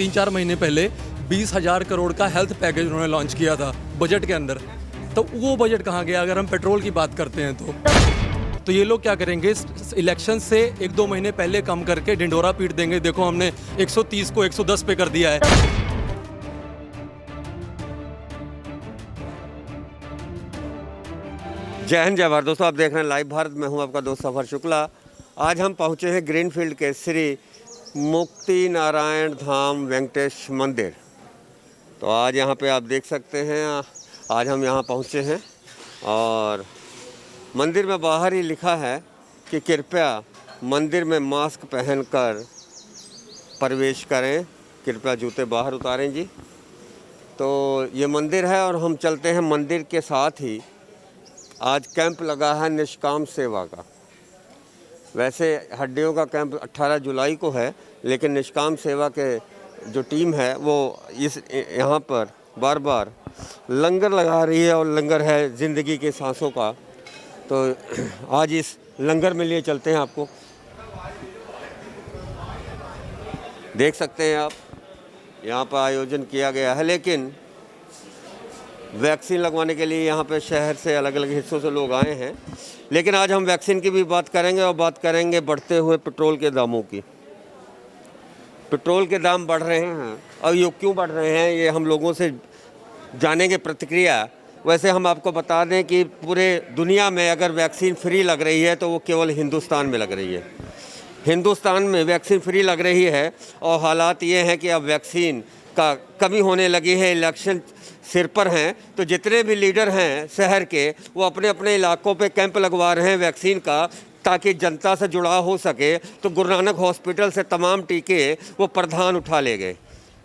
3-4 महीने पहले 20,000 करोड़ का हेल्थ पैकेज उन्होंने लॉन्च किया था बजट के अंदर। तो वो बजट कहाँ गया अगर हम पेट्रोल की बात करते हैं तो ये लोग क्या करेंगे, इलेक्शन से 1-2 महीने पहले कम करके ढिंढोरा पीट देंगे, देखो हमने 130 को 110 पे कर दिया है। जय हिंद जय भारत। दोस्तों आप देख रहे हैं लाइव भारत। मैं हूं आपका दोस्त सफर शुक्ला। आज हम पहुंचे हैं ग्रीनफील्ड के श्री मुक्ति नारायण धाम वेंकटेश मंदिर। तो आज यहां पे आप देख सकते हैं, आज हम यहां पहुंचे हैं और मंदिर में बाहर ही लिखा है कि कृपया मंदिर में मास्क पहनकर प्रवेश करें, कृपया जूते बाहर उतारें जी। तो ये मंदिर है और हम चलते हैं मंदिर के साथ ही। आज कैंप लगा है निष्काम सेवा का। वैसे हड्डियों का कैंप 18 जुलाई को है, लेकिन निष्काम सेवा के जो टीम है वो यहाँ पर बार बार लंगर लगा रही है और लंगर है ज़िंदगी के सांसों का। तो आज इस लंगर में लिए चलते हैं। आपको देख सकते हैं आप, यहाँ पर आयोजन किया गया है, लेकिन वैक्सीन लगवाने के लिए यहाँ पे शहर से अलग अलग हिस्सों से लोग आए हैं। लेकिन आज हम वैक्सीन की भी बात करेंगे और बात करेंगे बढ़ते हुए पेट्रोल के दामों की। पेट्रोल के दाम बढ़ रहे हैं और ये क्यों बढ़ रहे हैं ये हम लोगों से जानेंगे प्रतिक्रिया। वैसे हम आपको बता दें कि पूरे दुनिया में अगर वैक्सीन फ्री लग रही है तो वो केवल हिंदुस्तान में लग रही है। हिंदुस्तान में वैक्सीन फ्री लग रही है और हालात ये हैं कि अब वैक्सीन का कमी होने लगी है। इलेक्शन सिर पर हैं तो जितने भी लीडर हैं शहर के वो अपने अपने इलाकों पे कैंप लगवा रहे हैं वैक्सीन का, ताकि जनता से जुड़ाव हो सके। तो गुरु नानक हॉस्पिटल से तमाम टीके वो प्रधान उठा ले गए।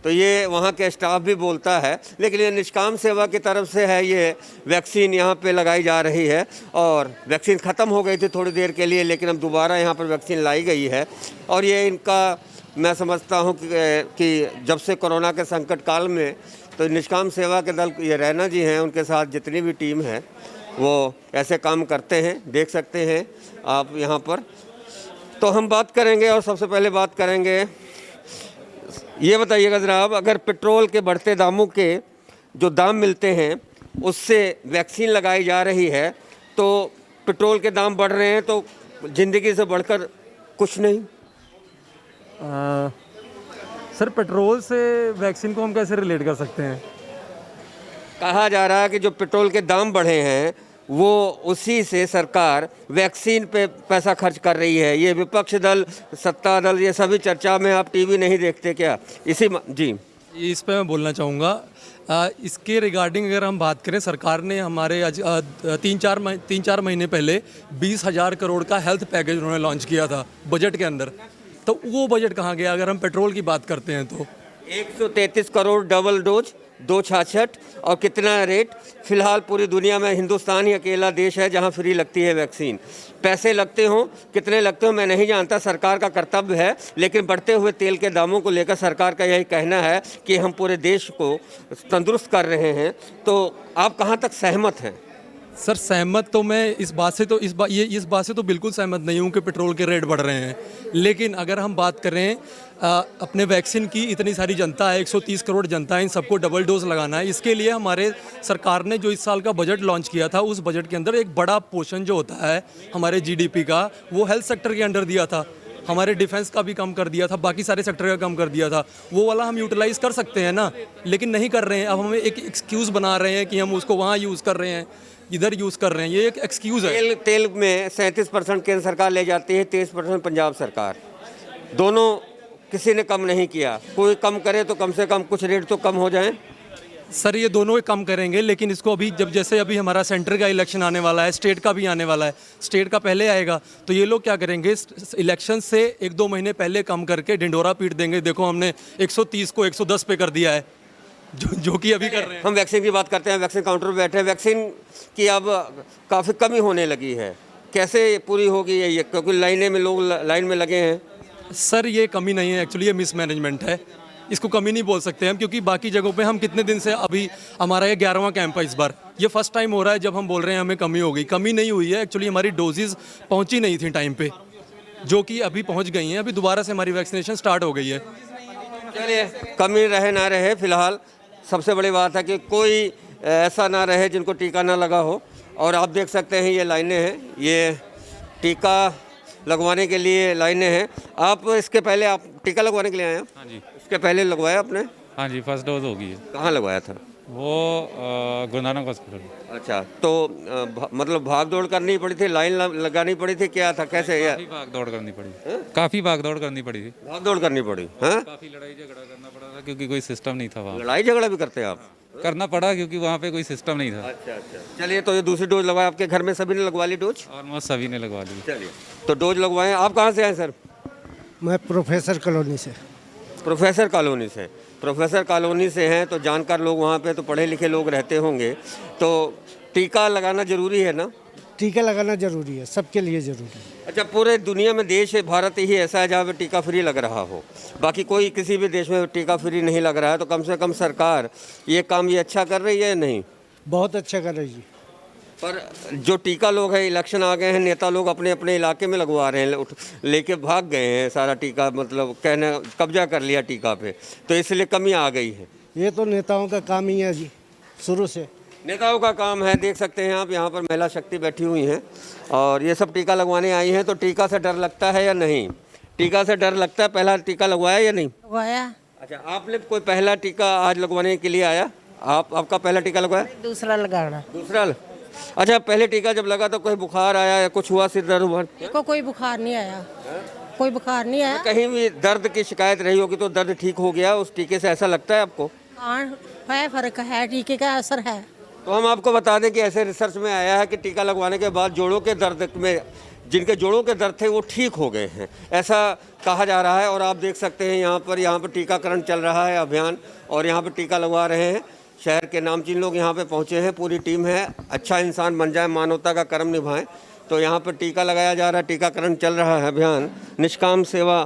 तो ये वहाँ के स्टाफ भी बोलता है, लेकिन ये निष्काम सेवा की तरफ से है। ये वैक्सीन यहाँ पे लगाई जा रही है और वैक्सीन ख़त्म हो गई थी थोड़ी देर के लिए, लेकिन अब दोबारा यहाँ पर वैक्सीन लाई गई है। और ये इनका मैं समझता हूँ कि जब से कोरोना के संकट काल में तो निष्काम सेवा के दल ये रैना जी हैं, उनके साथ जितनी भी टीम है वो ऐसे काम करते हैं। देख सकते हैं आप यहाँ पर। तो हम बात करेंगे और सबसे पहले बात करेंगे, ये बताइएगा जनाब, अगर पेट्रोल के बढ़ते दामों के जो दाम मिलते हैं उससे वैक्सीन लगाई जा रही है तो पेट्रोल के दाम बढ़ रहे हैं तो ज़िंदगी से बढ़कर कुछ नहीं। सर पेट्रोल से वैक्सीन को हम कैसे रिलेट कर सकते हैं? कहा जा रहा है कि जो पेट्रोल के दाम बढ़े हैं वो उसी से सरकार वैक्सीन पे पैसा खर्च कर रही है। ये विपक्ष दल, सत्ता दल, ये सभी चर्चा में आप टीवी नहीं देखते क्या? जी इस पे मैं बोलना चाहूँगा। इसके रिगार्डिंग अगर हम बात करें, सरकार ने हमारे आज 3-4 महीने पहले 20,000 करोड़ का हेल्थ पैकेज उन्होंने लॉन्च किया था बजट के अंदर। तो वो बजट कहाँ गया अगर हम पेट्रोल की बात करते हैं तो? 133 करोड़ डबल डोज, 266 और कितना रेट। फिलहाल पूरी दुनिया में हिंदुस्तान ही अकेला देश है जहां फ्री लगती है वैक्सीन। पैसे लगते हों, कितने लगते हों मैं नहीं जानता, सरकार का कर्तव्य है। लेकिन बढ़ते हुए तेल के दामों को लेकर सरकार का यही कहना है कि हम पूरे देश को तंदुरुस्त कर रहे हैं। तो आप कहां तक सहमत हैं? सर सहमत तो मैं इस बात से तो बिल्कुल सहमत नहीं हूँ कि पेट्रोल के रेट बढ़ रहे हैं। लेकिन अगर हम बात करें अपने वैक्सीन की, इतनी सारी जनता है, 130 करोड़ जनता है, इन सबको डबल डोज लगाना है। इसके लिए हमारे सरकार ने जो इस साल का बजट लॉन्च किया था, उस बजट के अंदर एक बड़ा पोर्शन जो होता है हमारे जीडीपी का, वो हेल्थ सेक्टर के अंडर दिया था। हमारे डिफेंस का भी कम कर दिया था, बाकी सारे सेक्टर का कम कर दिया था। वो वाला हम यूटिलाइज़ कर सकते हैं ना, लेकिन नहीं कर रहे हैं। अब हमें एक एक्सक्यूज़ बना रहे हैं कि हम उसको वहाँ यूज़ कर रहे हैं, इधर यूज़ कर रहे हैं। ये एक एक्सक्यूज़ है। तेल में 37% केंद्र सरकार ले जाती है, 23% पंजाब सरकार। दोनों किसी ने कम नहीं किया। कोई कम करे तो कम से कम कुछ रेट तो कम हो जाए। सर ये दोनों ही कम करेंगे, लेकिन इसको अभी जैसे अभी हमारा सेंटर का इलेक्शन आने वाला है, स्टेट का भी आने वाला है, स्टेट का पहले आएगा, तो ये लोग क्या करेंगे, इलेक्शन से 1-2 महीने पहले कम करके ढिंढोरा पीट देंगे, देखो हमने 130 को 110 पे कर दिया है, जो कि अभी कर रहे हैं। हम वैक्सीन की बात करते हैं। वैक्सीन काउंटर पर बैठे हैं। वैक्सीन की अब काफ़ी कमी होने लगी है, कैसे पूरी होगी ये? क्योंकि लोग लाइन में लगे हैं। सर ये कमी नहीं है, एक्चुअली ये मिसमैनेजमेंट है। इसको कमी नहीं बोल सकते हम, क्योंकि बाकी जगहों पे हम कितने दिन से, अभी हमारा ये 11वां कैंप है इस बार। ये फर्स्ट टाइम हो रहा है जब हम बोल रहे हैं हमें कमी हो गई। कमी नहीं हुई है, एक्चुअली हमारी डोजेज़ पहुंची नहीं थी टाइम पे, जो कि अभी पहुंच गई हैं। अभी दोबारा से हमारी वैक्सीनेशन स्टार्ट हो गई है। चलिए, कमी रहे ना रहे, फिलहाल सबसे बड़ी बात है कि कोई ऐसा ना रहे जिनको टीका ना लगा हो। और आप देख सकते हैं ये लाइनें हैं, ये टीका लगवाने के लिए लाइनें हैं। आप इसके पहले आप टीका लगवाने के लिए आए हैं? हाँ जी। इसके पहले लगवाया आपने? हाँ जी, फर्स्ट डोज हो गई है। कहाँ लगवाया था? वो गुरु नानक हॉस्पिटल। अच्छा, तो मतलब भाग दौड़ करनी पड़ी थी, लाइन लगानी पड़ी थी, क्या था, कैसे? या काफ़ी भाग दौड़ करनी पड़ी, काफ़ी भाग दौड़ करनी पड़ी थी। भाग दौड़ करनी पड़ी? हाँ, काफ़ी लड़ाई झगड़ा करना पड़ा था क्योंकि कोई सिस्टम नहीं था वहाँ। लड़ाई झगड़ा भी करते हैं आप? करना पड़ा क्योंकि वहाँ पे कोई सिस्टम नहीं था। अच्छा अच्छा, चलिए, तो ये दूसरी डोज लगवाया, आपके घर में सभी ने लगवा ली डोज? ऑलमोस्ट सभी ने लगवा ली। चलिए, तो डोज लगवाए। आप कहाँ से आए सर? मैं प्रोफेसर कॉलोनी से। प्रोफेसर कॉलोनी से। प्रोफेसर कॉलोनी से हैं तो जानकार लोग वहाँ पे तो पढ़े लिखे लोग रहते होंगे, तो टीका लगाना ज़रूरी है ना? टीका लगाना जरूरी है, सबके लिए जरूरी है। अच्छा, पूरे दुनिया में देश है भारत ही ऐसा है जहाँ पे टीका फ्री लग रहा हो, बाकी कोई किसी भी देश में टीका फ्री नहीं लग रहा है, तो कम से कम सरकार ये काम ये अच्छा कर रही है या नहीं? बहुत अच्छा कर रही है। पर जो टीका लोग हैं, इलेक्शन आ गए हैं, नेता लोग अपने अपने इलाके में लगवा रहे हैं, लेके भाग गए हैं सारा टीका, मतलब कहने कब्जा कर लिया टीका पे, तो इसलिए कमी आ गई है। ये तो नेताओं का काम ही है जी, शुरू से। नेताओं का काम है। देख सकते हैं आप, यहाँ पर महिला शक्ति बैठी हुई हैं और ये सब टीका लगवाने आई हैं। तो टीका से डर लगता है या नहीं? टीका से डर लगता है? पहला टीका लगवाया या नहीं? लगवाया। अच्छा, आपने कोई पहला टीका आज लगवाने के लिए आया? आपका पहला टीका लगवाया? दूसरा लगाना। दूसरा? अच्छा, पहले टीका जब लगा तो कोई बुखार आया या कुछ हुआ, सिर दर्द हुआ? को कोई बुखार नहीं आया, कोई बुखार नहीं आया। कहीं भी दर्द की शिकायत रही होगी तो दर्द ठीक हो गया उस टीके से, ऐसा लगता है आपको? हाँ है, फर्क है, टीके का असर है। तो हम आपको बता दें कि ऐसे रिसर्च में आया है कि टीका लगवाने के बाद जोड़ों के दर्द में, जिनके जोड़ों के दर्द थे वो ठीक हो गए हैं, ऐसा कहा जा रहा है। और आप देख सकते हैं यहाँ पर टीकाकरण चल रहा है, अभियान, और यहाँ पर टीका लगवा रहे हैं। शहर के नामचीन लोग यहाँ पे पहुँचे हैं, पूरी टीम है। अच्छा इंसान बन जाए, मानवता का कर्म निभाएं, तो यहाँ पर टीका लगाया जा रहा है, टीकाकरण चल रहा है अभियान निष्काम सेवा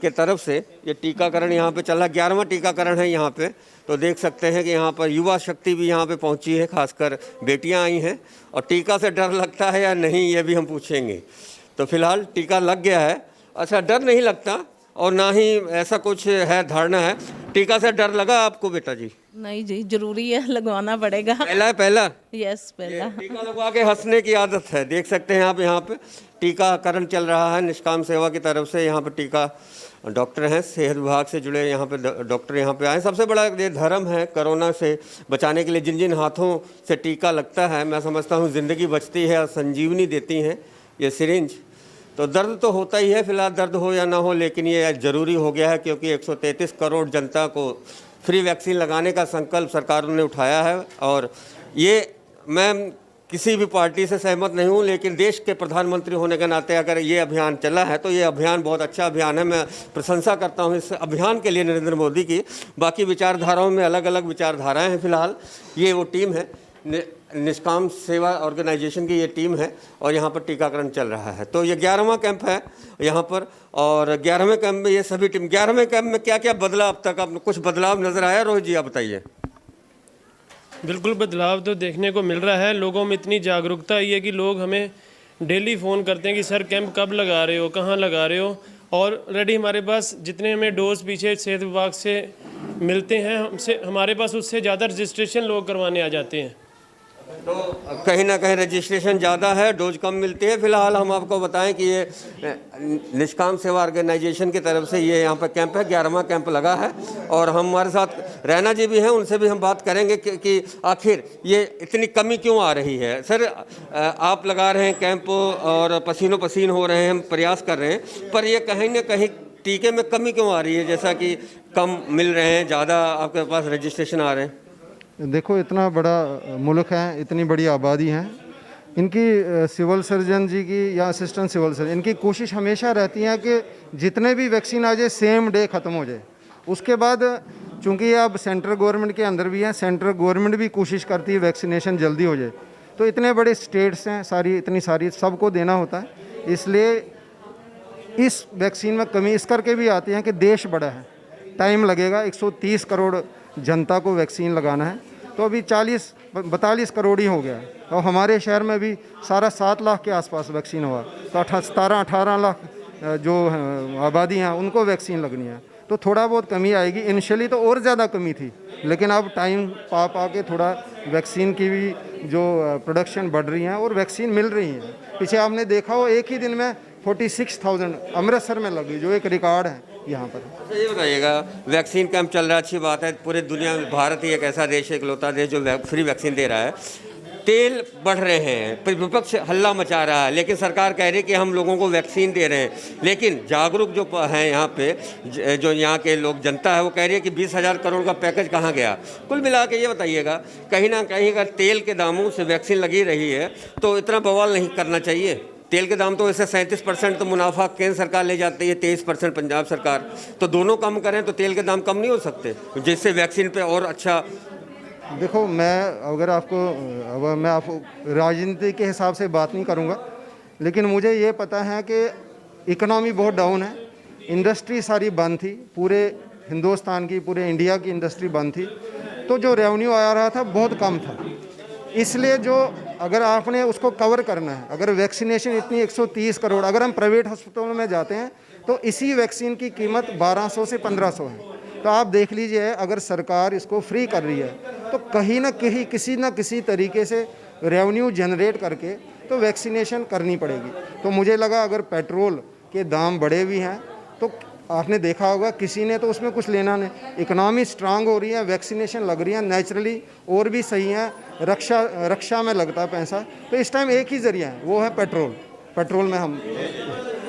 के तरफ से। ये टीकाकरण यहाँ पे चल रहा है, 11वां टीकाकरण है यहाँ पे। तो देख सकते हैं कि यहाँ पर युवा शक्ति भी यहाँ पे पहुँची है, खासकर बेटियाँ आई हैं। और टीका से डर लगता है या नहीं, ये भी हम पूछेंगे। तो फिलहाल टीका लग गया है। अच्छा, डर नहीं लगता और ना ही ऐसा कुछ है, धारणा है? टीका से डर लगा आपको बेटा जी? नहीं जी, जरूरी है, लगवाना पड़ेगा। पहला है? पहला? यस, पहला। टीका लगवा के हंसने की आदत है। देख सकते हैं आप, यहाँ पे टीकाकरण चल रहा है निष्काम सेवा की तरफ से। यहाँ पे टीका डॉक्टर हैं, सेहत विभाग से जुड़े यहाँ पे डॉक्टर यहाँ पे आए। सबसे बड़ा ये धर्म है, कोरोना से बचाने के लिए जिन जिन हाथों से टीका लगता है, मैं समझता हूँ ज़िंदगी बचती है और संजीवनी देती हैं ये सिरिंज। तो दर्द तो होता ही है, फिलहाल दर्द हो या ना हो, लेकिन ये ज़रूरी हो गया है क्योंकि 133 करोड़ जनता को फ्री वैक्सीन लगाने का संकल्प सरकार ने उठाया है। और ये मैं किसी भी पार्टी से सहमत नहीं हूँ, लेकिन देश के प्रधानमंत्री होने के नाते अगर ये अभियान चला है तो ये अभियान बहुत अच्छा अभियान है। मैं प्रशंसा करता हूँ इस अभियान के लिए नरेंद्र मोदी की। बाकी विचारधाराओं में अलग अलग विचारधाराएँ हैं। फिलहाल ये वो टीम है, निष्काम सेवा ऑर्गेनाइजेशन की ये टीम है और यहाँ पर टीकाकरण चल रहा है। तो ये 11वां कैंप है यहाँ पर, और 11वें कैंप में ये सभी टीम। 11वें कैंप में क्या क्या बदला अब तक? अब कुछ बदलाव नज़र आया? रोहित जी आप बताइए। बिल्कुल बदलाव तो देखने को मिल रहा है। लोगों में इतनी जागरूकता आई है कि लोग हमें डेली फ़ोन करते हैं कि सर कैंप कब लगा रहे हो, कहाँ लगा रहे हो। और ऑलरेडी हमारे पास जितने हमें डोज पीछे सेहत विभाग से मिलते हैं, हमारे पास उससे ज़्यादा रजिस्ट्रेशन लोग करवाने आ जाते हैं। तो कहीं ना कहीं रजिस्ट्रेशन ज़्यादा है, डोज कम मिलती है। फिलहाल हम आपको बताएं कि ये निष्काम सेवा ऑर्गेनाइजेशन की तरफ से ये यहाँ पर कैंप है, 11वां कैंप लगा है। और हमारे साथ रैना जी भी हैं, उनसे भी हम बात करेंगे कि आखिर ये इतनी कमी क्यों आ रही है। सर, आप लगा रहे हैं कैंप और पसीनों पसीन हो रहे हैं, हम प्रयास कर रहे हैं, पर ये कहीं ना कहीं टीके में कमी क्यों आ रही है? जैसा कि कम मिल रहे हैं, ज़्यादा आपके पास रजिस्ट्रेशन आ रहे हैं। देखो, इतना बड़ा मुल्क है, इतनी बड़ी आबादी है, इनकी सिविल सर्जन जी की या असिस्टेंट सिविल सर्जन, इनकी कोशिश हमेशा रहती है कि जितने भी वैक्सीन आ जाए सेम डे ख़त्म हो जाए। उसके बाद चूँकि ये अब सेंट्रल गवर्नमेंट के अंदर भी है, सेंट्रल गवर्नमेंट भी कोशिश करती है वैक्सीनेशन जल्दी हो जाए। तो इतने बड़े स्टेट्स हैं, इतनी सारी सबको देना होता है, इसलिए इस वैक्सीन में कमी इस करके भी आती है कि देश बड़ा है, टाइम लगेगा। 130 करोड़ जनता को वैक्सीन लगाना है, तो अभी 42 करोड़ ही हो गया है। तो हमारे शहर में भी सारा 7 लाख के आसपास वैक्सीन हुआ, तो 17-18 लाख जो आबादी हैं उनको वैक्सीन लगनी है। तो थोड़ा बहुत कमी आएगी। इनिशियली तो और ज़्यादा कमी थी, लेकिन अब टाइम पा के थोड़ा वैक्सीन की भी जो प्रोडक्शन बढ़ रही है और वैक्सीन मिल रही है। पीछे आपने देखा हो एक ही दिन में 46,000 अमृतसर में लगी, जो एक रिकॉर्ड है यहाँ पर। तो ये बताइएगा, वैक्सीन कैंप चल रहा है, अच्छी बात है। पूरे दुनिया में भारत ही एक ऐसा देश है, इकलौता देश जो फ्री वैक्सीन दे रहा है। तेल बढ़ रहे हैं, विपक्ष हल्ला मचा रहा है, लेकिन सरकार कह रही है कि हम लोगों को वैक्सीन दे रहे हैं। लेकिन जागरूक जो हैं यहाँ पे, जो यहाँ के लोग, जनता है, वो कह रही है कि 20,000 करोड़ का पैकेज कहाँ गया। कुल मिला के ये बताइएगा, कहीं ना कहीं अगर तेल के दामों से वैक्सीन लगी रही है तो इतना बवाल नहीं करना चाहिए। तेल के दाम तो वैसे 37% तो मुनाफा केंद्र सरकार ले जाती है, 23% पंजाब सरकार। तो दोनों कम करें तो तेल के दाम कम नहीं हो सकते, जिससे वैक्सीन पे और अच्छा। देखो, मैं आपको राजनीति के हिसाब से बात नहीं करूँगा, लेकिन मुझे ये पता है कि इकोनॉमी बहुत डाउन है, इंडस्ट्री सारी बंद थी, पूरे हिंदुस्तान की, पूरे इंडिया की इंडस्ट्री बंद थी, तो जो रेवेन्यू आ रहा था बहुत कम था। इसलिए जो अगर आपने उसको कवर करना है, अगर वैक्सीनेशन इतनी 130 करोड़, अगर हम प्राइवेट हॉस्पिटलों में जाते हैं तो इसी वैक्सीन की कीमत 1200 से 1500 है। तो आप देख लीजिए, अगर सरकार इसको फ्री कर रही है तो कहीं ना कहीं किसी न किसी तरीके से रेवेन्यू जनरेट करके तो वैक्सीनेशन करनी पड़ेगी। तो मुझे लगा अगर पेट्रोल के दाम बढ़े भी हैं तो आपने देखा होगा किसी ने तो उसमें कुछ लेना नहीं। इकोनॉमी स्ट्रांग हो रही है, वैक्सीनेशन लग रही है, नेचुरली और भी सही है। रक्षा में लगता है पैसा, तो इस टाइम एक ही ज़रिया है, वो है पेट्रोल में हम।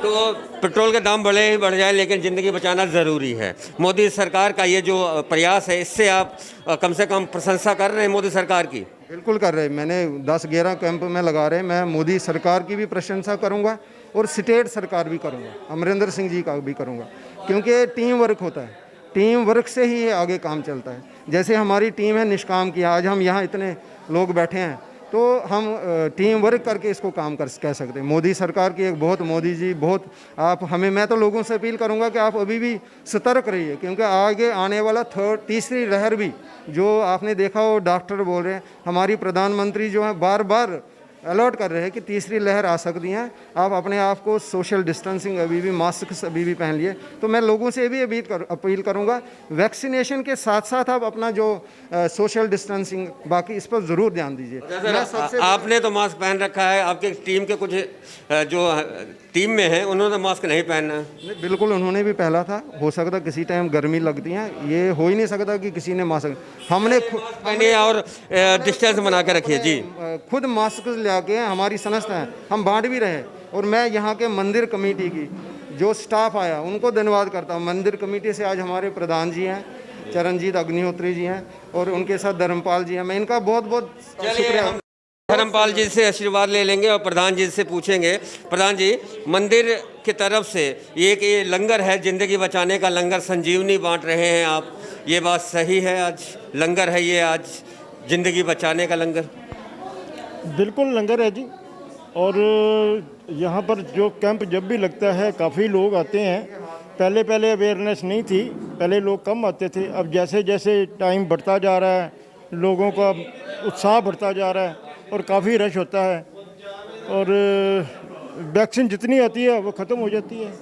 तो पेट्रोल के दाम बढ़े ही बढ़ जाए, लेकिन ज़िंदगी बचाना ज़रूरी है। मोदी सरकार का ये जो प्रयास है, इससे आप कम से कम प्रशंसा कर रहे हैं मोदी सरकार की? बिल्कुल कर रहे हैं। मैंने 10-11 कैंप में लगा रहे हैं। मैं मोदी सरकार की भी प्रशंसा करूंगा और स्टेट सरकार भी करूंगा, अमरिंदर सिंह जी का भी करूंगा, क्योंकि टीम वर्क होता है, टीम वर्क से ही आगे काम चलता है। जैसे हमारी टीम है निष्काम की, आज हम यहाँ इतने लोग बैठे हैं तो हम टीम वर्क करके इसको काम कह सकते हैं। मोदी सरकार की मोदी जी बहुत, मैं तो लोगों से अपील करूंगा कि आप अभी भी सतर्क रहिए, क्योंकि आगे आने वाला तीसरी लहर भी, जो आपने देखा हो डॉक्टर बोल रहे हैं, हमारी प्रधानमंत्री जो है बार बार अलर्ट कर रहे हैं कि तीसरी लहर आ सकती है। आप अपने आप को सोशल डिस्टेंसिंग अभी भी, मास्क अभी भी पहन लिए। तो मैं लोगों से भी अपील करूंगा, वैक्सीनेशन के साथ साथ आप अपना जो सोशल डिस्टेंसिंग बाकी इस पर ज़रूर ध्यान दीजिए। आपने तो मास्क पहन रखा है, आपके टीम के कुछ जो टीम में हैं उन्होंने मास्क नहीं पहनना है? बिल्कुल, उन्होंने भी पहना था। हो सकता किसी टाइम गर्मी लगती है, ये हो ही नहीं सकता कि किसी ने मास्क, हमने खुद पहने और डिस्टेंस बना के रखिए जी। खुद मास्क के हमारी संस्था है, हम बांट भी रहे। और मैं यहाँ के मंदिर कमेटी की जो स्टाफ आया उनको धन्यवाद करता हूँ। मंदिर कमेटी से आज हमारे प्रधान जी हैं, चरणजीत अग्निहोत्री जी हैं, और उनके साथ धर्मपाल जी हैं। मैं इनका बहुत बहुत शुक्रिया। धर्मपाल जी से आशीर्वाद ले लेंगे और प्रधान जी से पूछेंगे। प्रधान जी, मंदिर की तरफ से ये लंगर है, ज़िंदगी बचाने का लंगर, संजीवनी बांट रहे हैं आप, ये बात सही है? आज लंगर है ये, आज ज़िंदगी बचाने का लंगर? बिल्कुल लंगर है जी। और यहाँ पर जो कैंप जब भी लगता है काफ़ी लोग आते हैं। पहले अवेयरनेस नहीं थी, पहले लोग कम आते थे। अब जैसे जैसे टाइम बढ़ता जा रहा है, लोगों का उत्साह बढ़ता जा रहा है और काफ़ी रश होता है। और वैक्सीन जितनी आती है वो ख़त्म हो जाती है।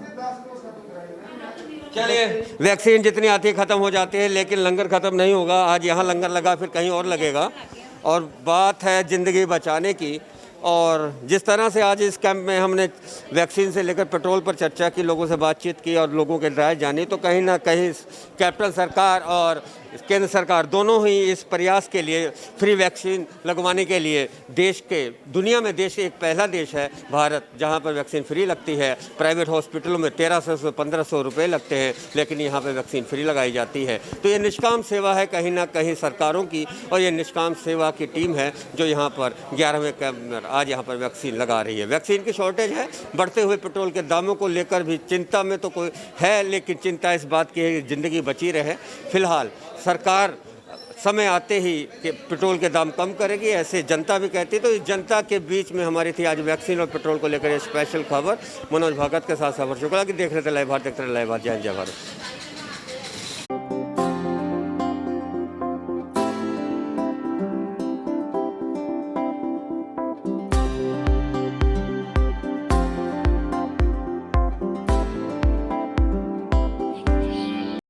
चलिए, वैक्सीन जितनी आती है ख़त्म हो जाती है, लेकिन लंगर ख़त्म नहीं होगा। आज यहाँ लंगर लगा, फिर कहीं और लगेगा। और बात है ज़िंदगी बचाने की। और जिस तरह से आज इस कैंप में हमने वैक्सीन से लेकर पेट्रोल पर चर्चा की, लोगों से बातचीत की और लोगों के राय जानी, तो कहीं ना कहीं कैपिटल सरकार और केंद्र सरकार दोनों ही इस प्रयास के लिए, फ्री वैक्सीन लगवाने के लिए, दुनिया में देश एक पहला देश है भारत, जहां पर वैक्सीन फ्री लगती है। प्राइवेट हॉस्पिटलों में 1300 से 1500 रुपये लगते हैं, लेकिन यहां पर वैक्सीन फ्री लगाई जाती है। तो ये निष्काम सेवा है कहीं ना कहीं सरकारों की, और ये निष्काम सेवा की टीम है जो यहाँ पर 11वें कैंप आज यहाँ पर वैक्सीन लगा रही है। वैक्सीन की शॉर्टेज है, बढ़ते हुए पेट्रोल के दामों को लेकर भी चिंता में तो कोई है, लेकिन चिंता इस बात की है कि ज़िंदगी बची रहे। फिलहाल सरकार समय आते ही कि पेट्रोल के दाम कम करेगी, ऐसे जनता भी कहती है। तो इस जनता के बीच में हमारी थी आज वैक्सीन और पेट्रोल को लेकर स्पेशल खबर। मनोज भगत के साथ सफर शुक्ला की देख रहे थे लाइव भारत, देखते रहे लाइव भारत। जय हिंद, जय भारत।